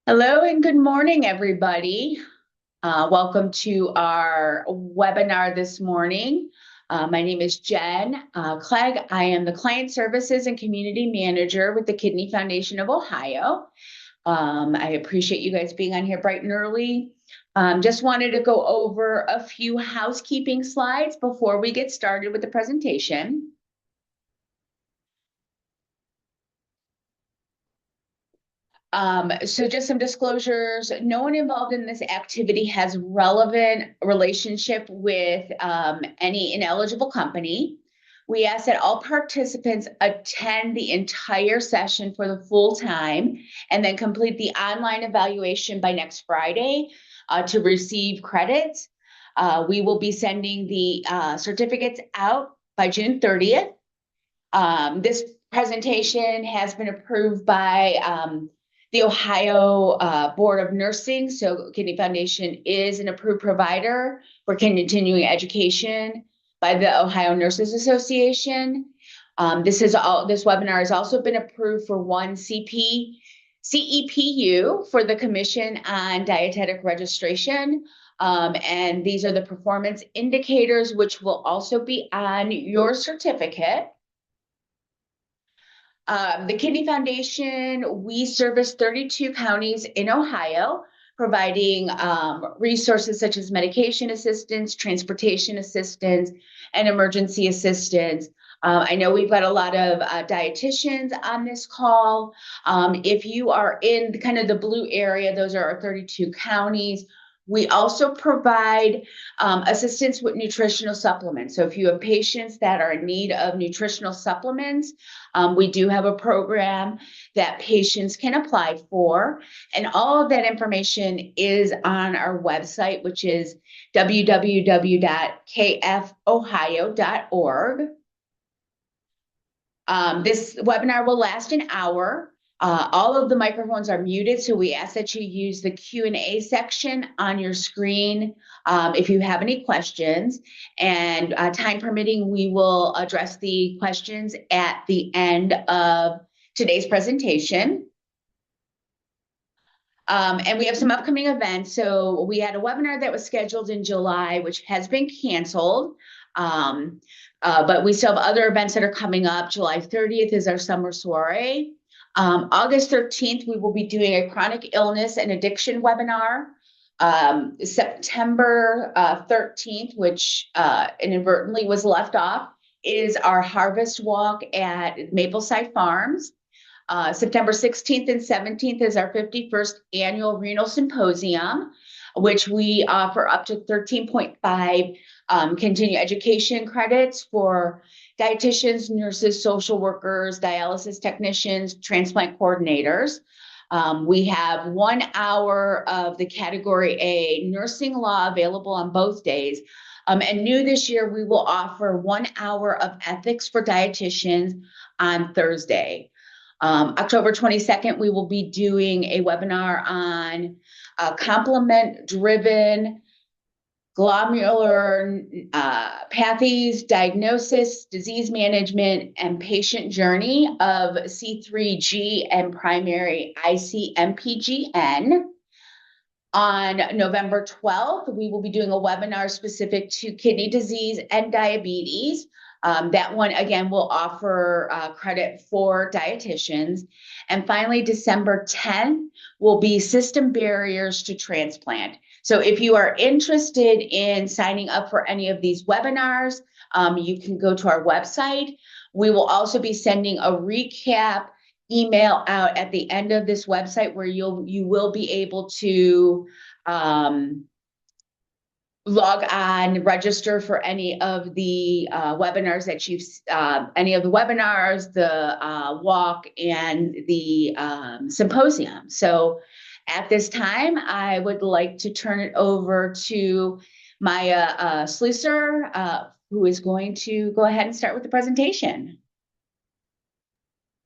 Hello and good morning, everybody. Welcome to our webinar this morning. My name is Jen Clegg. I am the Client Services and Community Manager with the Kidney Foundation of Ohio. I appreciate you guys being on here bright and early. Just wanted to go over a few housekeeping slides before we get started with the presentation. So just some disclosures. No one involved in this activity has relevant relationship with any ineligible company. We ask that all participants attend the entire session for the full time and then complete the online evaluation by next Friday to receive credits. We will be sending the certificates out by June 30th. This presentation has been approved by the Ohio Board of Nursing. So Kidney Foundation is an approved provider for continuing education by the Ohio Nurses Association. This webinar has also been approved for one CEPU for the Commission on Dietetic Registration. And these are the performance indicators, which will also be on your certificate. The Kidney Foundation, we service 32 counties in Ohio, providing resources such as medication assistance, transportation assistance, and emergency assistance. I know we've got a lot of dietitians on this call. If you are in kind of the blue area, those are our 32 counties. We also provide assistance with nutritional supplements. So if you have patients that are in need of nutritional supplements, we do have a program that patients can apply for. And all of that information is on our website, which is www.kfohio.org. This webinar will last an hour. All of the microphones are muted, so we ask that you use the Q&A section on your screen if you have any questions. And time permitting, we will address the questions at the end of today's presentation. And we have some upcoming events. So we had a webinar that was scheduled in July, which has been canceled. But we still have other events that are coming up. July 30th is our summer soiree. August 13th, we will be doing a chronic illness and addiction webinar. September 13th, which inadvertently was left off, is our harvest walk at Mapleside Farms. September 16th and 17th is our 51st annual renal symposium, which we offer up to 13.5 continuing education credits for dietitians, nurses, social workers, dialysis technicians, transplant coordinators. We have 1 hour of the Category A nursing law available on both days. And new this year, we will offer 1 hour of ethics for dietitians on Thursday. October 22nd, we will be doing a webinar on complement-driven glomerular pathies, diagnosis, disease management, and patient journey of C3G and primary IC-MPGN. On November 12th, we will be doing a webinar specific to kidney disease and diabetes. That one, again, will offer credit for dietitians. And finally, December 10th will be system barriers to transplant. So if you are interested in signing up for any of these webinars, you can go to our website. We will also be sending a recap email out at the end of this website where you will be able to log on, register for any of the webinars that any of the webinars, the walk, and the symposium. So at this time, I would like to turn it over to Maya Slusser, who is going to go ahead and start with the presentation.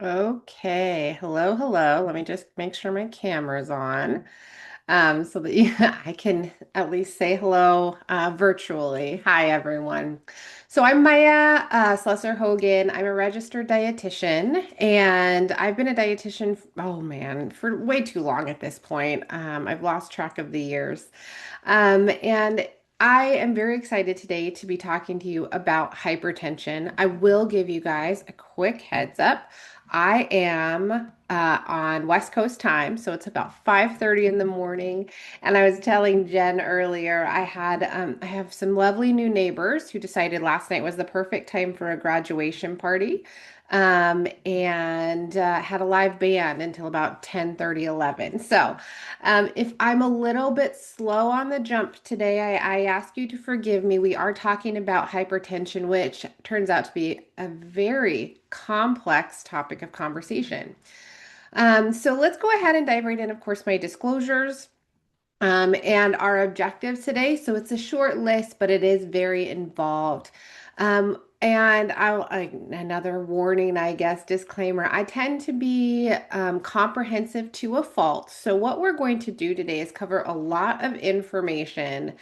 Okay, hello. Let me just make sure my camera's on. so that I can at least say hello virtually. Hi, everyone. So I'm Maya Slesser Hogan. I'm a registered dietitian, and I've been a dietitian, oh man, for way too long at this point. I've lost track of the years. And I am very excited today to be talking to you about hypertension. I will give you guys a quick heads up. I am on West Coast time, so it's about 5:30 in the morning. And I was telling Jen earlier, I have some lovely new neighbors who decided last night was the perfect time for a graduation party. And had a live band until about 10:30, 11. So if I'm a little bit slow on the jump today, I ask you to forgive me. We are talking about hypertension, which turns out to be a very complex topic of conversation. So let's go ahead and dive right in. Of course, my disclosures and our objectives today. So it's a short list, but it is very involved. Another warning, I guess, disclaimer. I tend to be comprehensive to a fault. So what we're going to do today is cover a lot of information.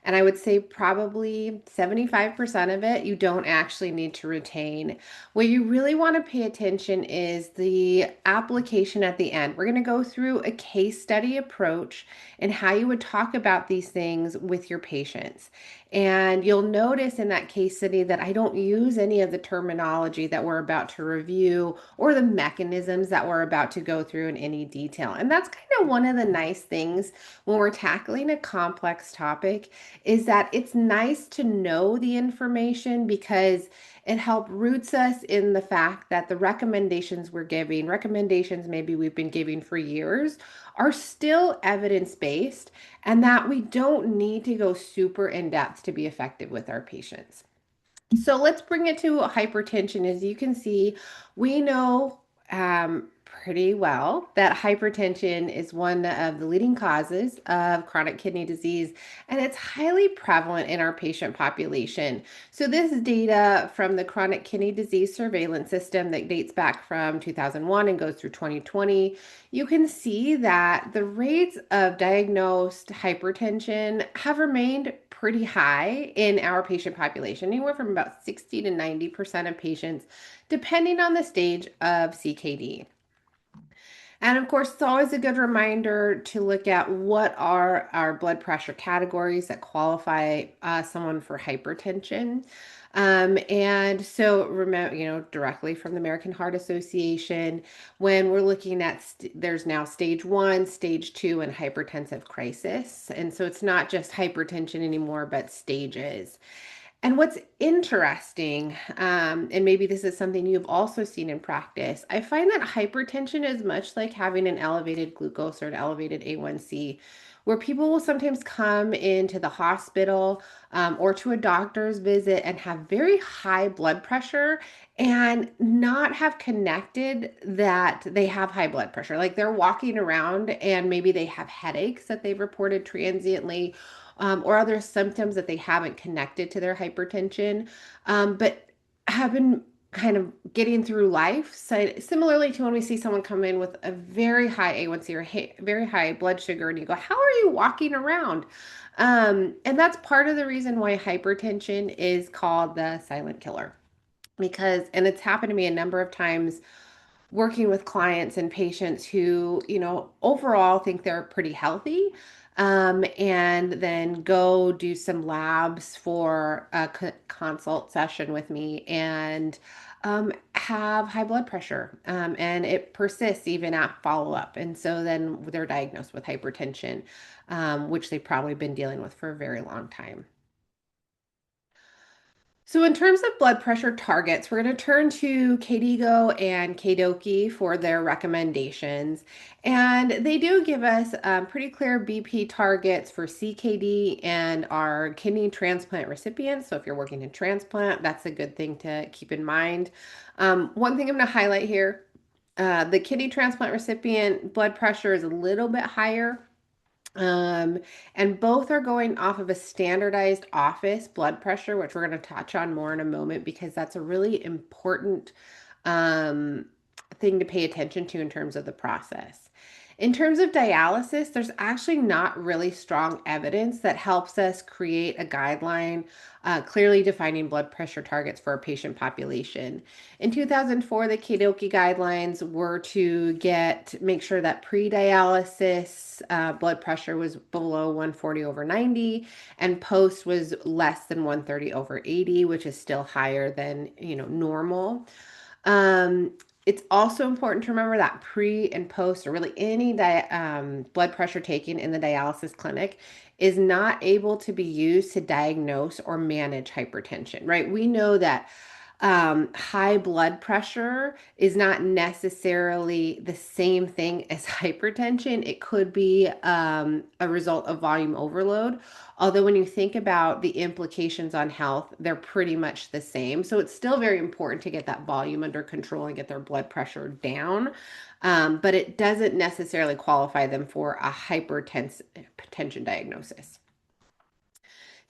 And I would say probably 75% of it you don't actually need to retain. What you really want to pay attention is the application at the end. We're going to go through a case study approach and how you would talk about these things with your patients. And you'll notice in that case study that I don't use any of the terminology that we're about to review or the mechanisms that we're about to go through in any detail. And that's kind of one of the nice things when we're tackling a complex topic is that it's nice to know the information because it helps roots us in the fact that the recommendations we're giving, recommendations maybe we've been giving for years, are still evidence based and that we don't need to go super in depth to be effective with our patients. So let's bring it to hypertension. As you can see, we know pretty well that hypertension is one of the leading causes of chronic kidney disease, and it's highly prevalent in our patient population. So this is data from the chronic kidney disease surveillance system that dates back from 2001 and goes through 2020. You can see that the rates of diagnosed hypertension have remained pretty high in our patient population, anywhere from about 60 to 90% of patients, depending on the stage of CKD. And of course, it's always a good reminder to look at what are our blood pressure categories that qualify someone for hypertension. And so remember, directly from the American Heart Association, when we're looking at, there's now stage one, stage two, and hypertensive crisis. And so it's not just hypertension anymore, but stages. And what's interesting, and maybe this is something you've also seen in practice, I find that hypertension is much like having an elevated glucose or an elevated A1C, where people will sometimes come into the hospital or to a doctor's visit and have very high blood pressure and not have connected that they have high blood pressure. Like they're walking around and maybe they have headaches that they've reported transiently or other symptoms that they haven't connected to their hypertension, but have been kind of getting through life. So similarly to when we see someone come in with a very high A1C or very high blood sugar, and you go, "How are you walking around?" And that's part of the reason why hypertension is called the silent killer. Because, and it's happened to me a number of times working with clients and patients who, overall think they're pretty healthy, and then go do some labs for a consult session with me and have high blood pressure. And it persists even at follow up. And so then they're diagnosed with hypertension, which they've probably been dealing with for a very long time. So in terms of blood pressure targets, we're going to turn to KDIGO and KDOQI for their recommendations. And they do give us pretty clear BP targets for CKD and our kidney transplant recipients. So if you're working in transplant, that's a good thing to keep in mind. One thing I'm going to highlight here, the kidney transplant recipient blood pressure is a little bit higher, um, and both are going off of a standardized office blood pressure, which we're going to touch on more in a moment because that's a really important um, thing to pay attention to in terms of the process. In terms of dialysis, there's actually not really strong evidence that helps us create a guideline clearly defining blood pressure targets for a patient population. In 2004, the Kadoki guidelines were to make sure that pre-dialysis blood pressure was below 140 over 90, and post was less than 130 over 80, which is still higher than normal. Um, it's also important to remember that pre and post, or really any blood pressure taken in the dialysis clinic, is not able to be used to diagnose or manage hypertension, right? We know that high blood pressure is not necessarily the same thing as hypertension. It could be a result of volume overload. Although, when you think about the implications on health, they're pretty much the same. So, it's still very important to get that volume under control and get their blood pressure down. But it doesn't necessarily qualify them for a hypertension diagnosis.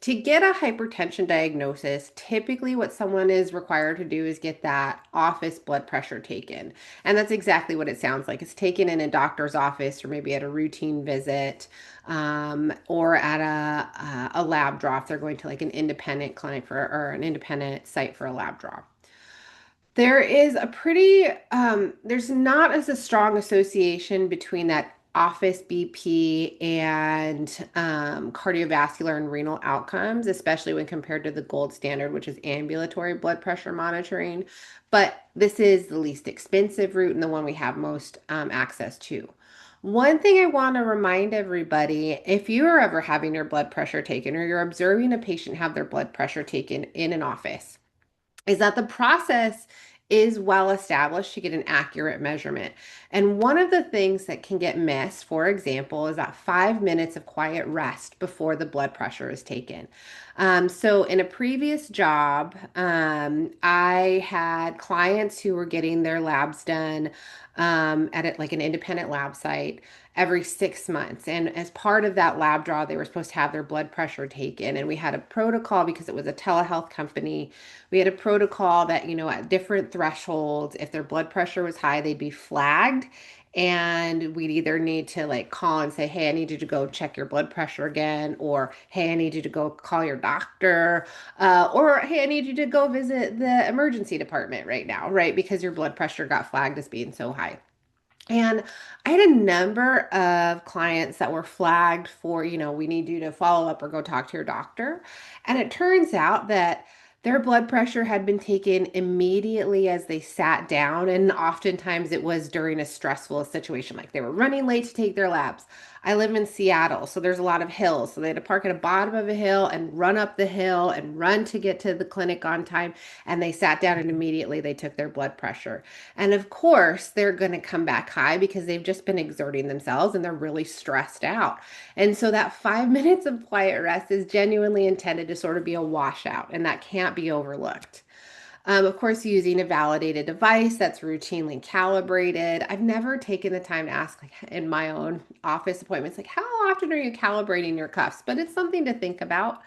To get a hypertension diagnosis, typically what someone is required to do is get that office blood pressure taken. And that's exactly what it sounds like. It's taken in a doctor's office or maybe at a routine visit, or at a lab draw if they're going to like an independent clinic or an independent site for a lab draw. There's not as a strong association between that office BP and cardiovascular and renal outcomes, especially when compared to the gold standard, which is ambulatory blood pressure monitoring. But this is the least expensive route and the one we have most access to. One thing I want to remind everybody, if you are ever having your blood pressure taken or you're observing a patient have their blood pressure taken in an office, is that the process is well established to get an accurate measurement. And one of the things that can get missed, for example, is that 5 minutes of quiet rest before the blood pressure is taken. So in a previous job, I had clients who were getting their labs done like an independent lab site every 6 months. And as part of that lab draw, they were supposed to have their blood pressure taken. And we had a protocol because it was a telehealth company. We had a protocol that, at different thresholds, if their blood pressure was high, they'd be flagged. And we'd either need to like call and say, hey, I need you to go check your blood pressure again, or hey, I need you to go call your doctor, or hey, I need you to go visit the emergency department right now, right? Because your blood pressure got flagged as being so high. And I had a number of clients that were flagged for, we need you to follow up or go talk to your doctor. And it turns out that their blood pressure had been taken immediately as they sat down. And oftentimes it was during a stressful situation, like they were running late to take their labs. I live in Seattle, so there's a lot of hills. So they had to park at the bottom of a hill and run up the hill and run to get to the clinic on time. And they sat down and immediately they took their blood pressure. And of course, they're going to come back high because they've just been exerting themselves and they're really stressed out. And so that 5 minutes of quiet rest is genuinely intended to sort of be a washout, and that can't be overlooked. Of course, using a validated device that's routinely calibrated. I've never taken the time to ask, like in my own office appointments, like how often are you calibrating your cuffs? But it's something to think about.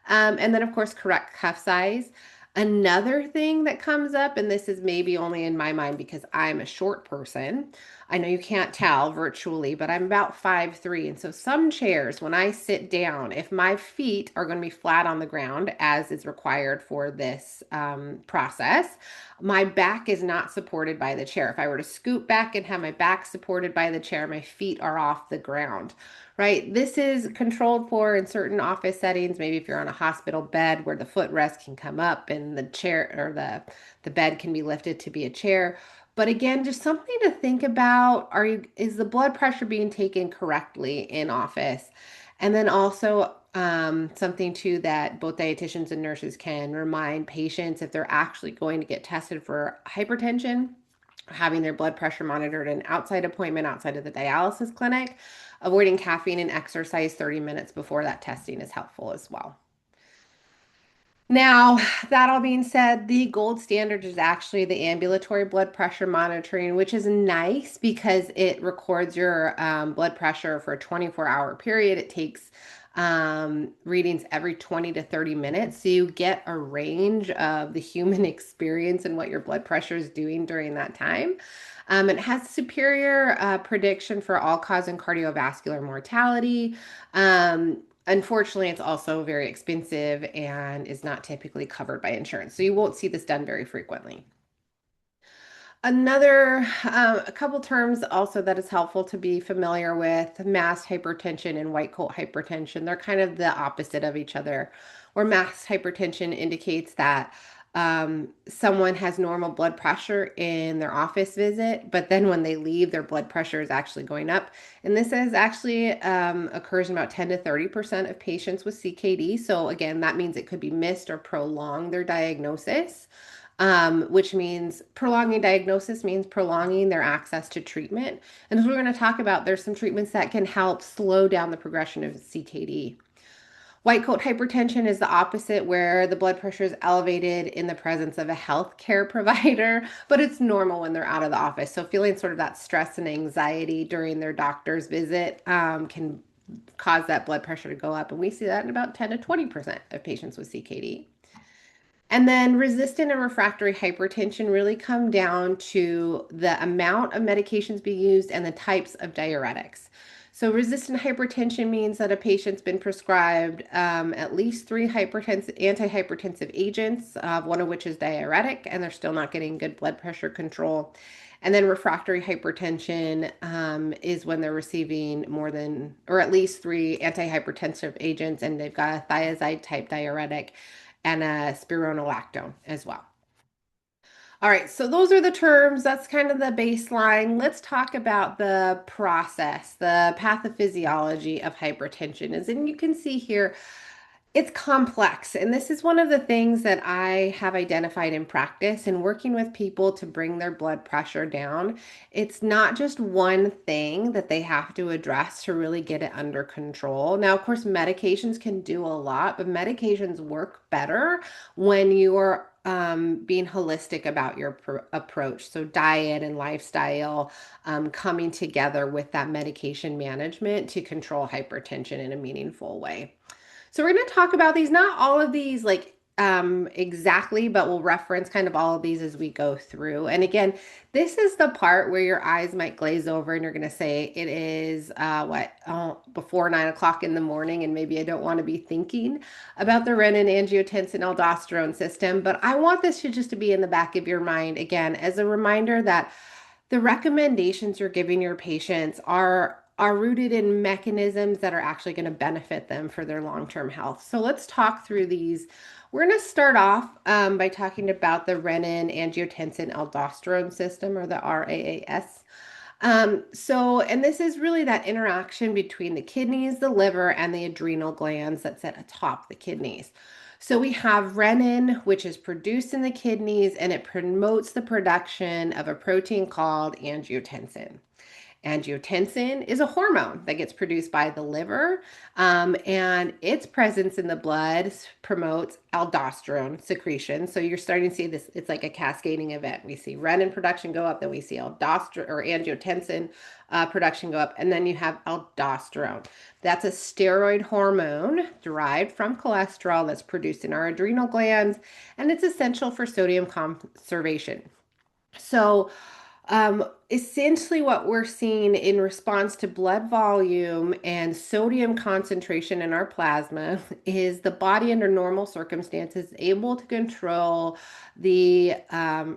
And then, of course, correct cuff size. Another thing that comes up, and this is maybe only in my mind because I'm a short person. I know you can't tell virtually, but I'm about 5'3". And so some chairs, when I sit down, if my feet are going to be flat on the ground, as is required for this process, my back is not supported by the chair. If I were to scoot back and have my back supported by the chair, my feet are off the ground, right? This is controlled for in certain office settings. Maybe if you're on a hospital bed where the footrest can come up and the chair or the bed can be lifted to be a chair. But again, just something to think about. Is the blood pressure being taken correctly in office? And then also something too that both dietitians and nurses can remind patients if they're actually going to get tested for hypertension, having their blood pressure monitored an outside appointment outside of the dialysis clinic. Avoiding caffeine and exercise 30 minutes before that testing is helpful as well. Now, that all being said, the gold standard is actually the ambulatory blood pressure monitoring, which is nice because it records your blood pressure for a 24-hour period. It takes readings every 20 to 30 minutes. So you get a range of the human experience and what your blood pressure is doing during that time. It has superior prediction for all cause and cardiovascular mortality. Unfortunately, it's also very expensive and is not typically covered by insurance. So you won't see this done very frequently. A couple terms also that is helpful to be familiar with: masked hypertension and white coat hypertension. They're kind of the opposite of each other. Where masked hypertension indicates that someone has normal blood pressure in their office visit, but then when they leave, their blood pressure is actually going up. And this is actually occurs in about 10 to 30% of patients with CKD. So again, that means it could be missed or prolong their diagnosis, which means prolonging diagnosis means prolonging their access to treatment. And as we're going to talk about, there's some treatments that can help slow down the progression of CKD. White coat hypertension is the opposite, where the blood pressure is elevated in the presence of a healthcare provider, but it's normal when they're out of the office. So feeling sort of that stress and anxiety during their doctor's visit can cause that blood pressure to go up. And we see that in about 10 to 20% of patients with CKD. And then resistant and refractory hypertension really come down to the amount of medications being used and the types of diuretics. So resistant hypertension means that a patient's been prescribed at least three antihypertensive agents, one of which is diuretic, and they're still not getting good blood pressure control. And then refractory hypertension is when they're receiving more than, or at least three antihypertensive agents, and they've got a thiazide type diuretic and a spironolactone as well. All right, so those are the terms. That's kind of the baseline. Let's talk about the process, the pathophysiology of hypertension. And you can see here, it's complex. And this is one of the things that I have identified in practice in working with people to bring their blood pressure down. It's not just one thing that they have to address to really get it under control. Now, of course, medications can do a lot, but medications work better when you are being holistic about your approach. So, diet and lifestyle coming together with that medication management to control hypertension in a meaningful way. So we're going to talk about these, not all of these exactly, but we'll reference kind of all of these as we go through. And again, this is the part where your eyes might glaze over and you're going to say it is before 9 o'clock in the morning, and maybe I don't want to be thinking about the renin, angiotensin, aldosterone system. But I want this to just to be in the back of your mind again as a reminder that the recommendations you're giving your patients are rooted in mechanisms that are actually going to benefit them for their long-term health. So let's talk through these. We're going to start off by talking about the renin, angiotensin, aldosterone system, or the RAAS. And this is really that interaction between the kidneys, the liver, and the adrenal glands that sit atop the kidneys. So we have renin, which is produced in the kidneys, and it promotes the production of a protein called angiotensin. Angiotensin is a hormone that gets produced by the liver, and its presence in the blood promotes aldosterone secretion. So you're starting to see this, it's like a cascading event. We see renin production go up, then we see aldosterone or angiotensin production go up, and then you have aldosterone. That's a steroid hormone derived from cholesterol that's produced in our adrenal glands, and it's essential for sodium conservation. So, essentially, what we're seeing in response to blood volume and sodium concentration in our plasma is the body, under normal circumstances, able to control the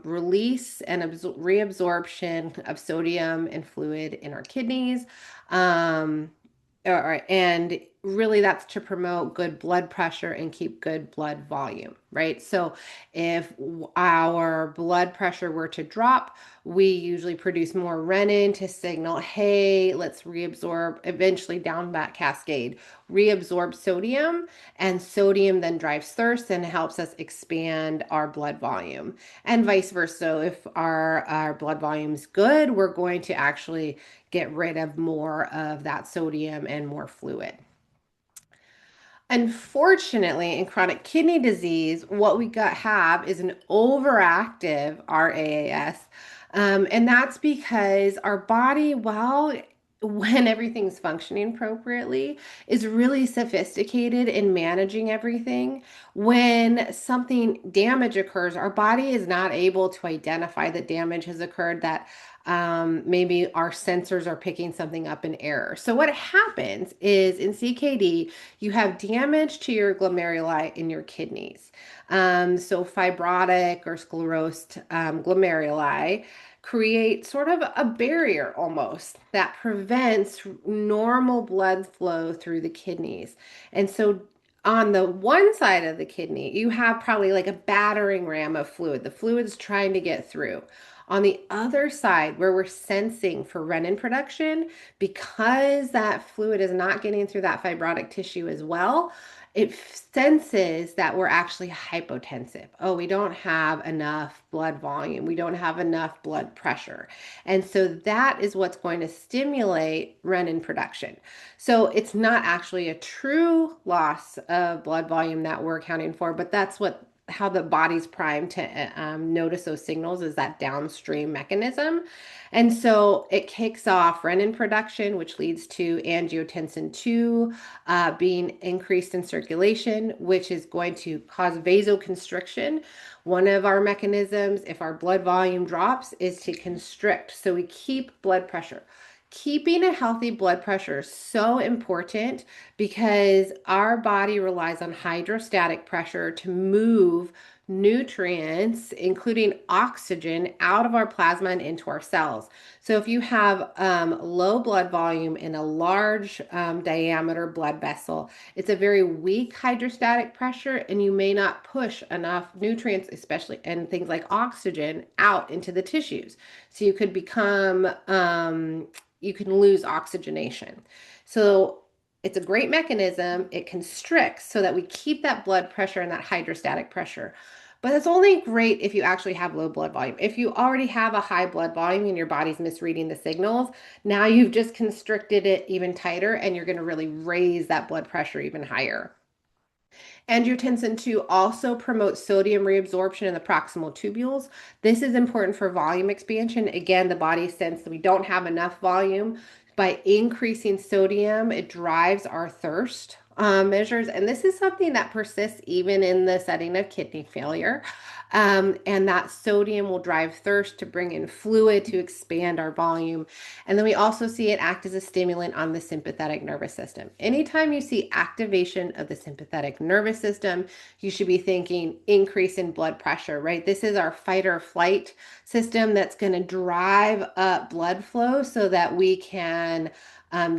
release and reabsorption of sodium and fluid in our kidneys. Um, and really, that's to promote good blood pressure and keep good blood volume, right? So if our blood pressure were to drop, we usually produce more renin to signal, hey, let's reabsorb, eventually down that cascade, reabsorb sodium, and sodium then drives thirst and helps us expand our blood volume. And vice versa. So if our blood volume is good, we're going to actually get rid of more of that sodium and more fluid. Unfortunately, in chronic kidney disease, what we have is an overactive RAAS. And that's because our body, well, when everything's functioning appropriately, is really sophisticated in managing everything. When something damage occurs, our body is not able to identify that damage has occurred, that maybe our sensors are picking something up in error. So what happens is in CKD, you have damage to your glomeruli in your kidneys. So fibrotic or sclerosed glomeruli create sort of a barrier almost that prevents normal blood flow through the kidneys. And so on the one side of the kidney, you have probably like a battering ram of fluid. The fluid's trying to get through. On the other side, where we're sensing for renin production, because that fluid is not getting through that fibrotic tissue as well, it senses that we're actually hypotensive. Oh, we don't have enough blood volume. We don't have enough blood pressure. And so that is what's going to stimulate renin production. So it's not actually a true loss of blood volume that we're accounting for, but that's what how the body's primed to notice those signals, is that downstream mechanism. And so it kicks off renin production, which leads to angiotensin 2 being increased in circulation, which is going to cause vasoconstriction. One of our mechanisms, if our blood volume drops, is to constrict. So we keep blood pressure. Keeping a healthy blood pressure is so important because our body relies on hydrostatic pressure to move nutrients, including oxygen, out of our plasma and into our cells. So if you have low blood volume in a large diameter blood vessel, it's a very weak hydrostatic pressure, and you may not push enough nutrients, especially and things like oxygen, out into the tissues. So you could become you can lose oxygenation. So it's a great mechanism. It constricts so that we keep that blood pressure and that hydrostatic pressure. But it's only great if you actually have low blood volume. If you already have a high blood volume and your body's misreading the signals, now you've just constricted it even tighter and you're going to really raise that blood pressure even higher. Angiotensin 2 also promotes sodium reabsorption in the proximal tubules. This is important for volume expansion. Again, the body senses that we don't have enough volume. By increasing sodium, it drives our thirst measures. And this is something that persists even in the setting of kidney failure. And that sodium will drive thirst to bring in fluid to expand our volume. And then we also see it act as a stimulant on the sympathetic nervous system. Anytime you see activation of the sympathetic nervous system, you should be thinking increase in blood pressure, right? This is our fight or flight system that's going to drive up blood flow so that we can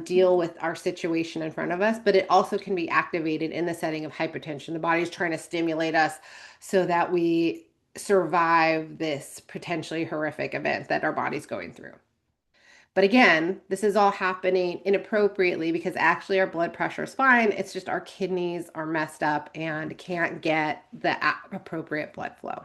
deal with our situation in front of us, but it also can be activated in the setting of hypertension. The body's trying to stimulate us so that we survive this potentially horrific event that our body's going through. But again, this is all happening inappropriately because actually our blood pressure is fine. It's just our kidneys are messed up and can't get the appropriate blood flow.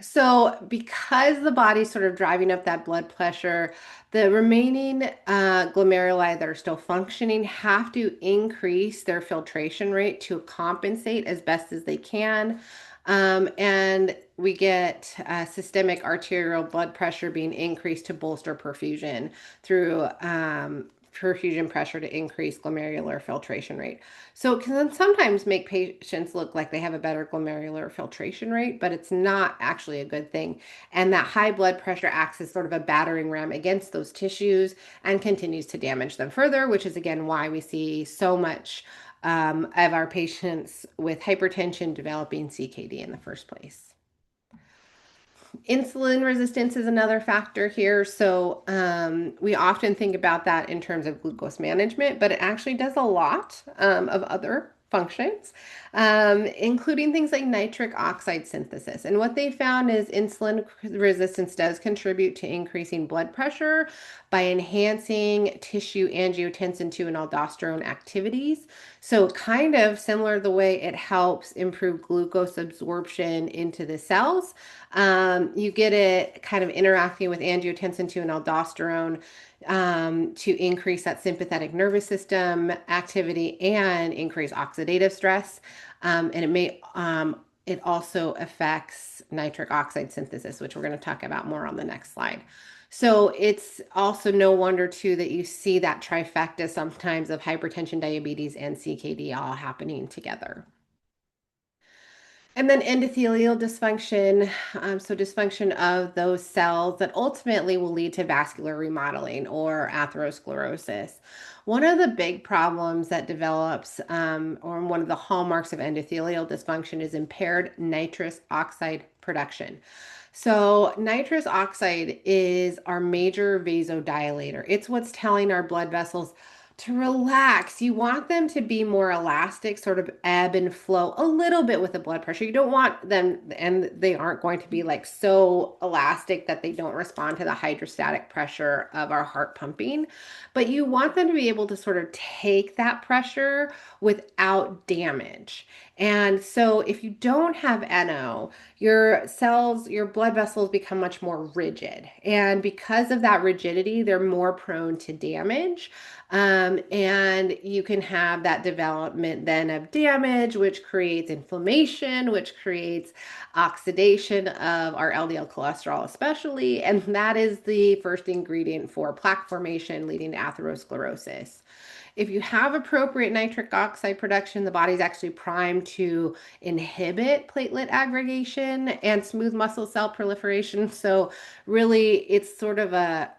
So, because the body's sort of driving up that blood pressure, the remaining glomeruli that are still functioning have to increase their filtration rate to compensate as best as they can. And we get systemic arterial blood pressure being increased to bolster perfusion through perfusion pressure to increase glomerular filtration rate. So it can sometimes make patients look like they have a better glomerular filtration rate, but it's not actually a good thing. And that high blood pressure acts as sort of a battering ram against those tissues and continues to damage them further, which is again why we see so much of our patients with hypertension developing CKD in the first place. Insulin resistance is another factor here. So we often think about that in terms of glucose management, but it actually does a lot of other functions, including things like nitric oxide synthesis. And what they found is insulin resistance does contribute to increasing blood pressure by enhancing tissue angiotensin 2 and aldosterone activities. So kind of similar the way it helps improve glucose absorption into the cells. You get it kind of interacting with angiotensin 2 and aldosterone to increase that sympathetic nervous system activity and increase oxidative stress. And it also affects nitric oxide synthesis, which we're going to talk about more on the next slide. So it's also no wonder too that you see that trifecta sometimes of hypertension, diabetes, and CKD all happening together. And then endothelial dysfunction, so dysfunction of those cells that ultimately will lead to vascular remodeling or atherosclerosis. One of the big problems that develops, or one of the hallmarks of endothelial dysfunction, is impaired nitrous oxide production. So, nitrous oxide is our major vasodilator. It's what's telling our blood vessels to relax. You want them to be more elastic, sort of ebb and flow a little bit with the blood pressure. You don't want them, and they aren't going to be like so elastic that they don't respond to the hydrostatic pressure of our heart pumping. But you want them to be able to sort of take that pressure without damage. And so if you don't have NO, your cells, your blood vessels become much more rigid. And because of that rigidity, they're more prone to damage. And you can have that development then of damage, which creates inflammation, which creates oxidation of our LDL cholesterol, especially. And that is the first ingredient for plaque formation, leading to atherosclerosis. If you have appropriate nitric oxide production, the body's actually primed to inhibit platelet aggregation and smooth muscle cell proliferation. So, really, it's sort of a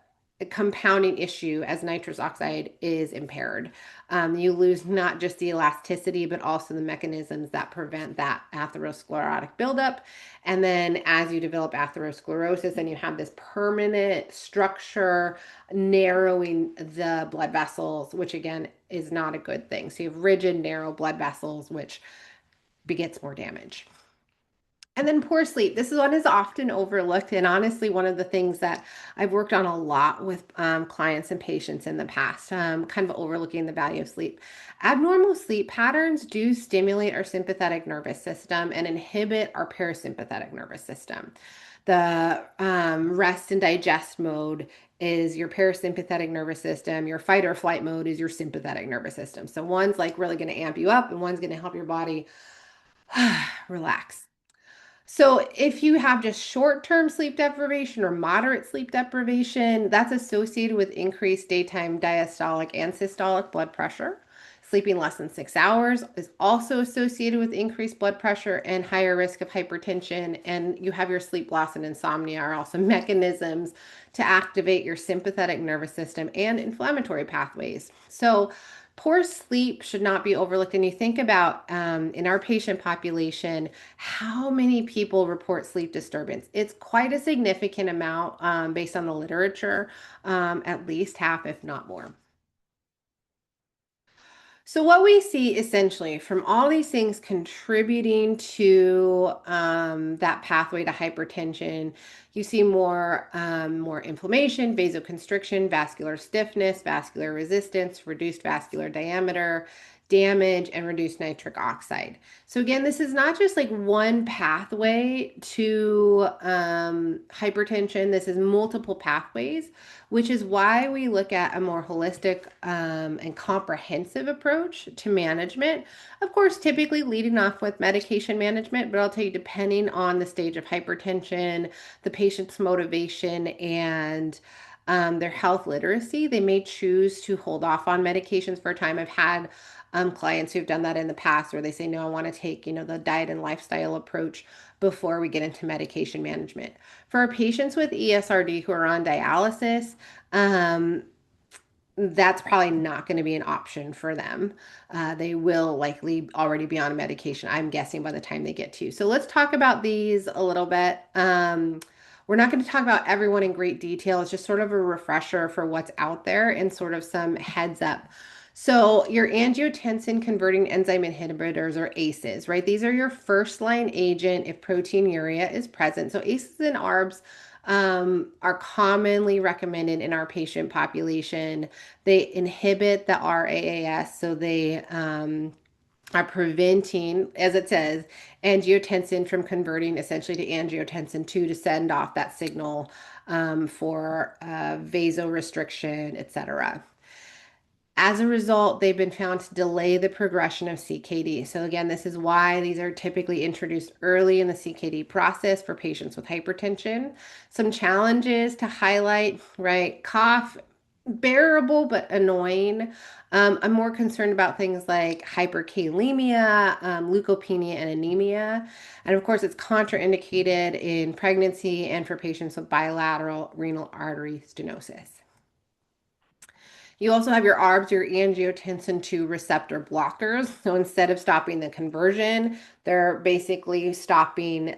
compounding issue as nitrous oxide is impaired. You lose not just the elasticity, but also the mechanisms that prevent that atherosclerotic buildup. And then as you develop atherosclerosis, and you have this permanent structure narrowing the blood vessels, which again is not a good thing. So you have rigid, narrow blood vessels, which begets more damage. And then poor sleep. This is one is often overlooked, and honestly, one of the things that I've worked on a lot with clients and patients in the past, kind of overlooking the value of sleep. Abnormal sleep patterns do stimulate our sympathetic nervous system and inhibit our parasympathetic nervous system. The rest and digest mode is your parasympathetic nervous system. Your fight or flight mode is your sympathetic nervous system. So one's like really going to amp you up, and one's going to help your body relax. So, if you have just short-term sleep deprivation or moderate sleep deprivation, that's associated with increased daytime diastolic and systolic blood pressure. Sleeping less than 6 hours is also associated with increased blood pressure and higher risk of hypertension. And you have your sleep loss and insomnia are also mechanisms to activate your sympathetic nervous system and inflammatory pathways. So, poor sleep should not be overlooked. And you think about in our patient population, how many people report sleep disturbance? It's quite a significant amount based on the literature, at least half, if not more. So, what we see essentially from all these things contributing to that pathway to hypertension, you see more inflammation, vasoconstriction, vascular stiffness, vascular resistance, reduced vascular diameter, damage, and reduced nitric oxide. So, again, this is not just like one pathway to hypertension, this is multiple pathways, which is why we look at a more holistic and comprehensive approach to management. Of course, typically leading off with medication management, but I'll tell you, depending on the stage of hypertension, the patient's motivation, and their health literacy, they may choose to hold off on medications for a time. I've had clients who've done that in the past where they say, no, I want to take, the diet and lifestyle approach before we get into medication management. For our patients with ESRD who are on dialysis, that's probably not going to be an option for them. They will likely already be on medication, I'm guessing, by the time they get to. So let's talk about these a little bit. We're not going to talk about everyone in great detail. It's just sort of a refresher for what's out there and sort of some heads up. So your angiotensin converting enzyme inhibitors, or ACEs, right? These are your first line agent if proteinuria is present. So ACEs and ARBs are commonly recommended in our patient population. They inhibit the RAAS, so they are preventing, as it says, angiotensin from converting essentially to angiotensin 2 to send off that signal for vasorestriction, etc. As a result, they've been found to delay the progression of CKD. So, again, this is why these are typically introduced early in the CKD process for patients with hypertension. Some challenges to highlight, right? Cough, bearable but annoying. I'm more concerned about things like hyperkalemia, leukopenia, and anemia. And of course, it's contraindicated in pregnancy and for patients with bilateral renal artery stenosis. You also have your ARBs, your angiotensin II receptor blockers. So instead of stopping the conversion, they're basically stopping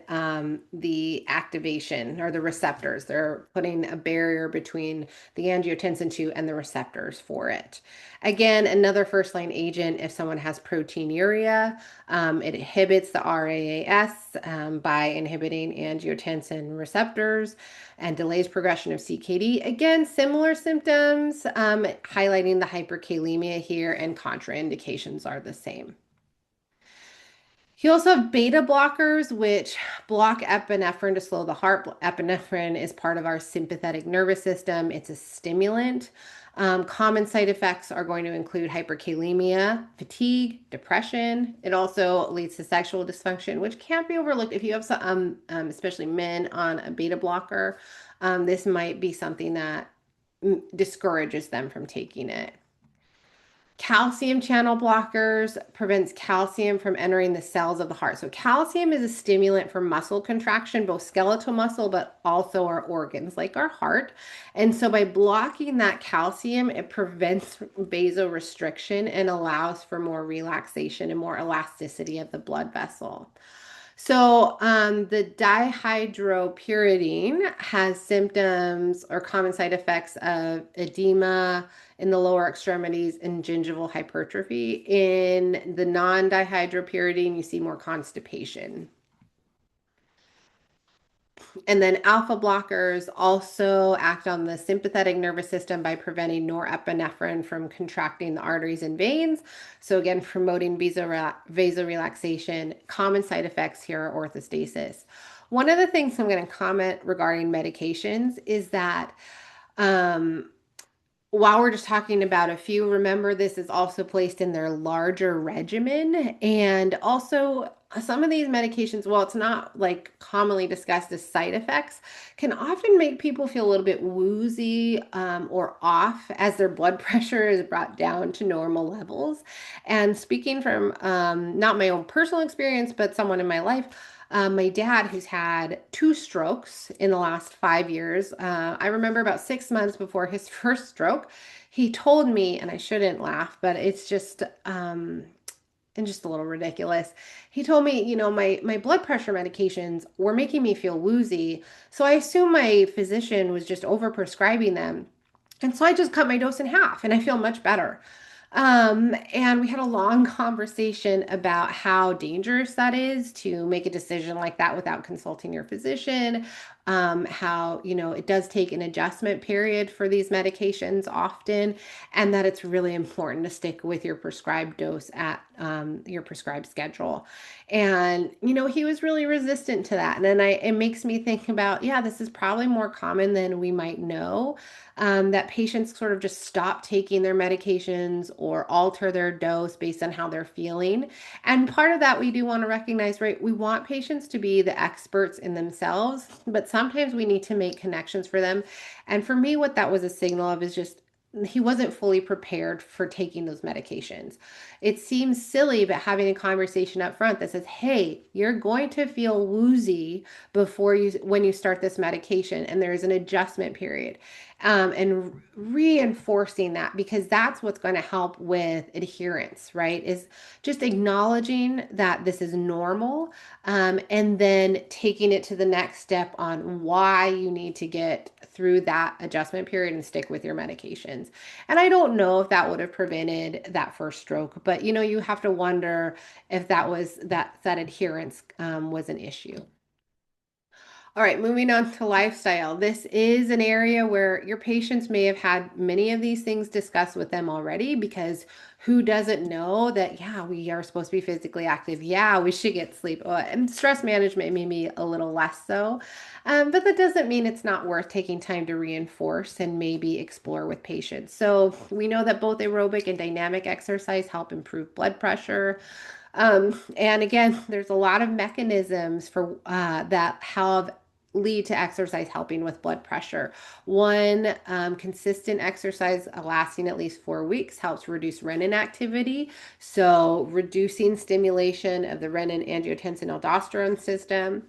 the activation or the receptors. They're putting a barrier between the angiotensin II and the receptors for it. Again, another first line agent if someone has proteinuria, it inhibits the RAAS by inhibiting angiotensin receptors and delays progression of CKD. Again, similar symptoms, highlighting the hyperkalemia here, and contraindications are the same. You also have beta blockers, which block epinephrine to slow the heart. Epinephrine is part of our sympathetic nervous system. It's a stimulant. Common side effects are going to include hyperkalemia, fatigue, depression. It also leads to sexual dysfunction, which can't be overlooked. If you have some, especially men on a beta blocker, this might be something that discourages them from taking it. Calcium channel blockers prevents calcium from entering the cells of the heart. So calcium is a stimulant for muscle contraction, both skeletal muscle, but also our organs like our heart. And so by blocking that calcium, it prevents vasorestriction and allows for more relaxation and more elasticity of the blood vessel. So, the dihydropyridine has symptoms or common side effects of edema in the lower extremities and gingival hypertrophy. In the non-dihydropyridine, you see more constipation. And then alpha blockers also act on the sympathetic nervous system by preventing norepinephrine from contracting the arteries and veins. So again, promoting vasorelaxation. Common side effects here are orthostasis. One of the things I'm going to comment regarding medications is that while we're just talking about a few, remember this is also placed in their larger regimen. And also, some of these medications, while it's not like commonly discussed as side effects, can often make people feel a little bit woozy or off as their blood pressure is brought down to normal levels. And speaking from not my own personal experience, but someone in my life, my dad, who's had 2 strokes in the last 5 years, I remember about 6 months before his first stroke, he told me, and I shouldn't laugh, but it's just and just a little ridiculous. He told me, my blood pressure medications were making me feel woozy, so I assume my physician was just overprescribing them. And so I just cut my dose in half and I feel much better. And we had a long conversation about how dangerous that is to make a decision like that without consulting your physician. How, it does take an adjustment period for these medications often, and that it's really important to stick with your prescribed dose at your prescribed schedule. And, he was really resistant to that. And then it makes me think about, yeah, this is probably more common than we might know. That patients sort of just stop taking their medications or alter their dose based on how they're feeling. And part of that we do want to recognize, right? We want patients to be the experts in themselves, but sometimes we need to make connections for them. And for me, what that was a signal of is just he wasn't fully prepared for taking those medications. It seems silly, but having a conversation up front that says, hey, you're going to feel woozy when you start this medication, and there is an adjustment period. And reinforcing that, because that's what's going to help with adherence, right? Is just acknowledging that this is normal, and then taking it to the next step on why you need to get through that adjustment period and stick with your medications. And I don't know if that would have prevented that first stroke, but you have to wonder if that adherence was an issue. All right, moving on to lifestyle. This is an area where your patients may have had many of these things discussed with them already, because who doesn't know that, yeah, we are supposed to be physically active. Yeah, we should get sleep. And stress management may be a little less so. But that doesn't mean it's not worth taking time to reinforce and maybe explore with patients. So we know that both aerobic and dynamic exercise help improve blood pressure. And again, there's a lot of mechanisms for that have lead to exercise helping with blood pressure. One, consistent exercise lasting at least 4 weeks helps reduce renin activity. So reducing stimulation of the renin angiotensin aldosterone system.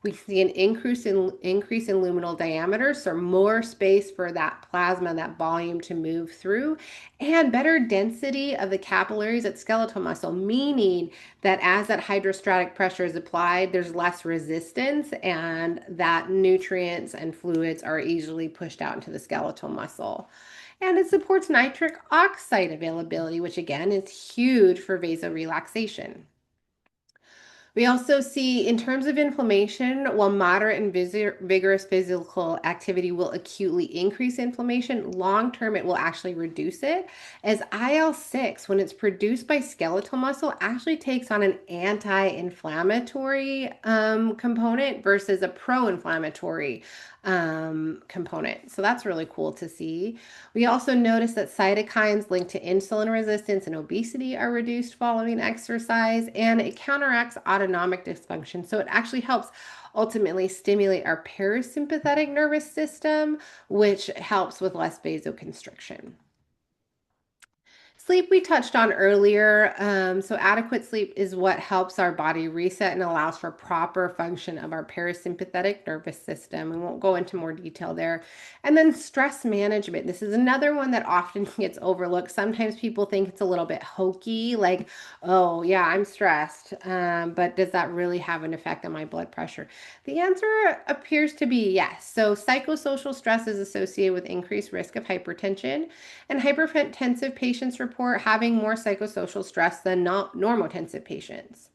We see an increase in luminal diameter, so more space for that plasma, that volume to move through, and better density of the capillaries at skeletal muscle, meaning that as that hydrostatic pressure is applied, there's less resistance and that nutrients and fluids are easily pushed out into the skeletal muscle. And it supports nitric oxide availability, which again is huge for vasorelaxation. We also see in terms of inflammation, while moderate and vigorous physical activity will acutely increase inflammation, long term it will actually reduce it, as IL-6, when it's produced by skeletal muscle, actually takes on an anti-inflammatory component versus a pro-inflammatory component. So that's really cool to see. We also notice that cytokines linked to insulin resistance and obesity are reduced following exercise, and it counteracts autonomic dysfunction. So it actually helps ultimately stimulate our parasympathetic nervous system, which helps with less vasoconstriction. Sleep we touched on earlier. So adequate sleep is what helps our body reset and allows for proper function of our parasympathetic nervous system. We won't go into more detail there. And then stress management. This is another one that often gets overlooked. Sometimes people think it's a little bit hokey, like, oh yeah, I'm stressed. But does that really have an effect on my blood pressure? The answer appears to be yes. So psychosocial stress is associated with increased risk of hypertension, and hypertensive patients report having more psychosocial stress than normotensive patients.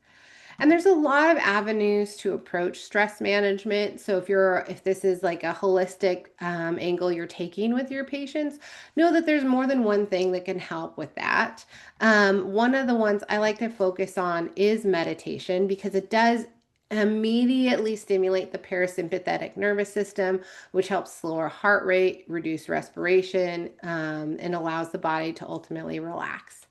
And there's a lot of avenues to approach stress management. So if this is like a holistic angle you're taking with your patients, know that there's more than one thing that can help with that. One of the ones I like to focus on is meditation, because it does immediately stimulate the parasympathetic nervous system, which helps slow our heart rate, reduce respiration, and allows the body to ultimately relax.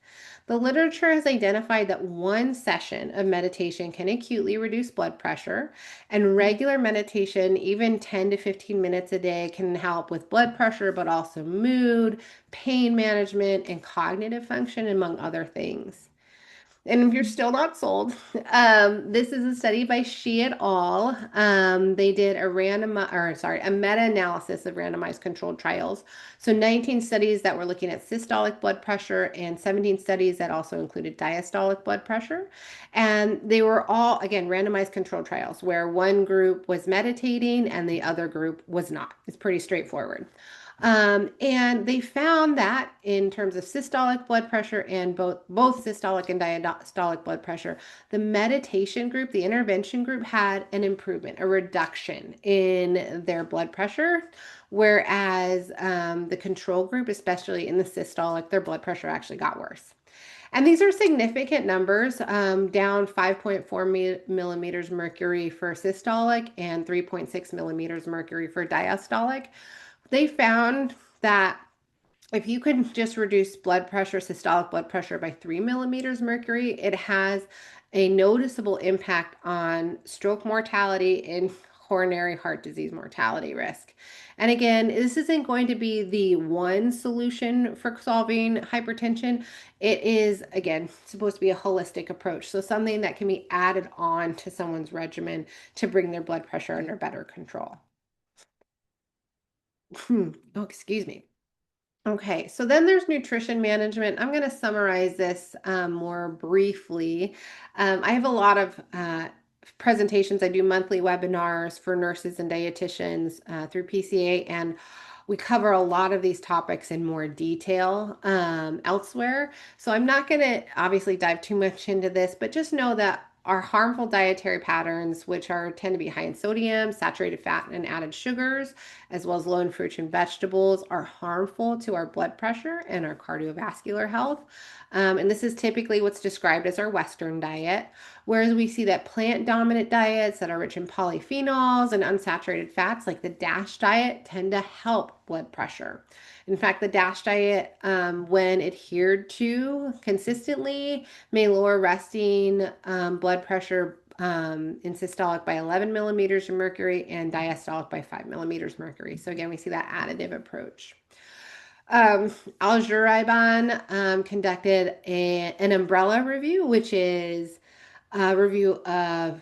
The literature has identified that one session of meditation can acutely reduce blood pressure, and regular meditation, even 10 to 15 minutes a day, can help with blood pressure, but also mood, pain management, and cognitive function, among other things. And if you're still not sold, this is a study by Shi et al. They did a meta-analysis of randomized controlled trials. So 19 studies that were looking at systolic blood pressure and 17 studies that also included diastolic blood pressure. And they were all, again, randomized controlled trials where one group was meditating and the other group was not. It's pretty straightforward. And they found that in terms of systolic blood pressure and both systolic and diastolic blood pressure, the meditation group, the intervention group, had an improvement, a reduction in their blood pressure, whereas the control group, especially in the systolic, their blood pressure actually got worse. And these are significant numbers, down 5.4 millimeters mercury for systolic and 3.6 millimeters mercury for diastolic. They found that if you can just reduce blood pressure, systolic blood pressure, by 3 millimeters mercury, it has a noticeable impact on stroke mortality and coronary heart disease mortality risk. And again, this isn't going to be the one solution for solving hypertension. It is, again, supposed to be a holistic approach. So something that can be added on to someone's regimen to bring their blood pressure under better control. Oh, excuse me. Okay, so then there's nutrition management. I'm going to summarize this more briefly. I have a lot of presentations. I do monthly webinars for nurses and dietitians through PCA, and we cover a lot of these topics in more detail elsewhere. So I'm not going to obviously dive too much into this, but just know that our harmful dietary patterns, which tend to be high in sodium, saturated fat, and added sugars, as well as low in fruits and vegetables, are harmful to our blood pressure and our cardiovascular health. And this is typically what's described as our Western diet, whereas we see that plant-dominant diets that are rich in polyphenols and unsaturated fats, like the DASH diet, tend to help blood pressure. In fact, the DASH diet, when adhered to consistently, may lower resting blood pressure in systolic by 11 millimeters of mercury and diastolic by 5 millimeters mercury. So again, we see that additive approach. Al conducted an umbrella review, which is a review of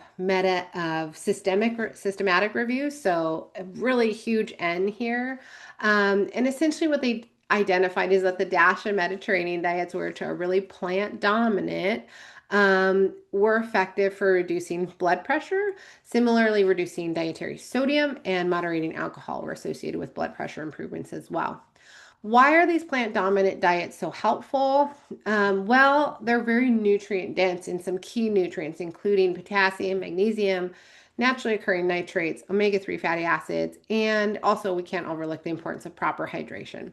systematic review. So a really huge N here. And essentially what they identified is that the DASH and Mediterranean diets, which are really plant dominant, were effective for reducing blood pressure. Similarly, reducing dietary sodium and moderating alcohol were associated with blood pressure improvements as well. Why are these plant dominant diets so helpful? Well, they're very nutrient dense in some key nutrients, including potassium, magnesium, naturally occurring nitrates, omega-3 fatty acids, and also we can't overlook the importance of proper hydration.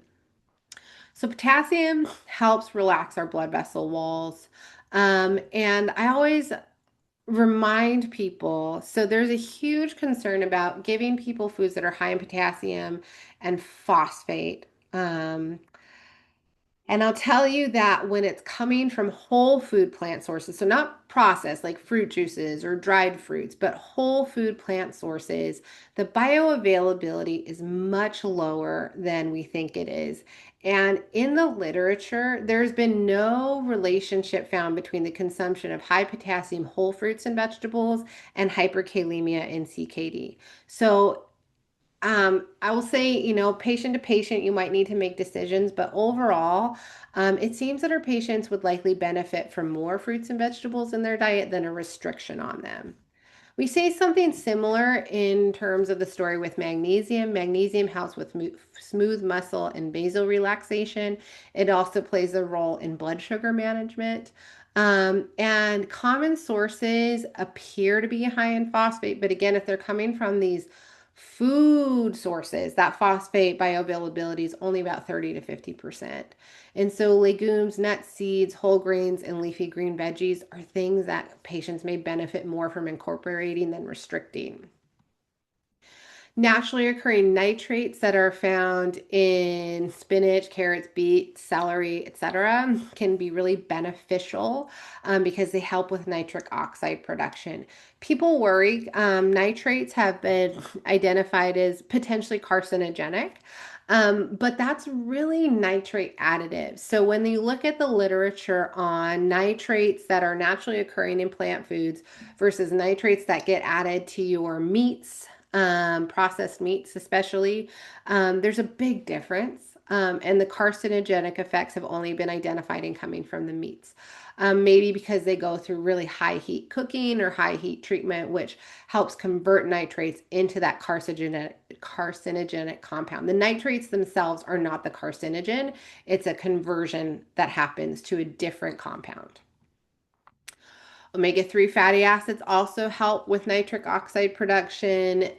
So potassium helps relax our blood vessel walls. And I always remind people, so there's a huge concern about giving people foods that are high in potassium and phosphate. And I'll tell you that when it's coming from whole food plant sources, so not processed like fruit juices or dried fruits, but whole food plant sources, the bioavailability is much lower than we think it is. And in the literature, there's been no relationship found between the consumption of high potassium whole fruits and vegetables and hyperkalemia in CKD. So I will say, patient to patient, you might need to make decisions, but overall, it seems that our patients would likely benefit from more fruits and vegetables in their diet than a restriction on them. We say something similar in terms of the story with magnesium. Magnesium helps with smooth muscle and basal relaxation. It also plays a role in blood sugar management. And common sources appear to be high in phosphate, but again, if they're coming from these food sources, that phosphate bioavailability is only about 30 to 50%. And so legumes, nuts, seeds, whole grains, and leafy green veggies are things that patients may benefit more from incorporating than restricting. Naturally occurring nitrates that are found in spinach, carrots, beets, celery, etc., can be really beneficial because they help with nitric oxide production. People worry nitrates have been identified as potentially carcinogenic. But that's really nitrate additives. So when you look at the literature on nitrates that are naturally occurring in plant foods versus nitrates that get added to your meats, processed meats especially, there's a big difference. And the carcinogenic effects have only been identified in coming from the meats. Maybe because they go through really high heat cooking or high heat treatment, which helps convert nitrates into that carcinogenic compound. The nitrates themselves are not the carcinogen, it's a conversion that happens to a different compound. Omega-3 fatty acids also help with nitric oxide production.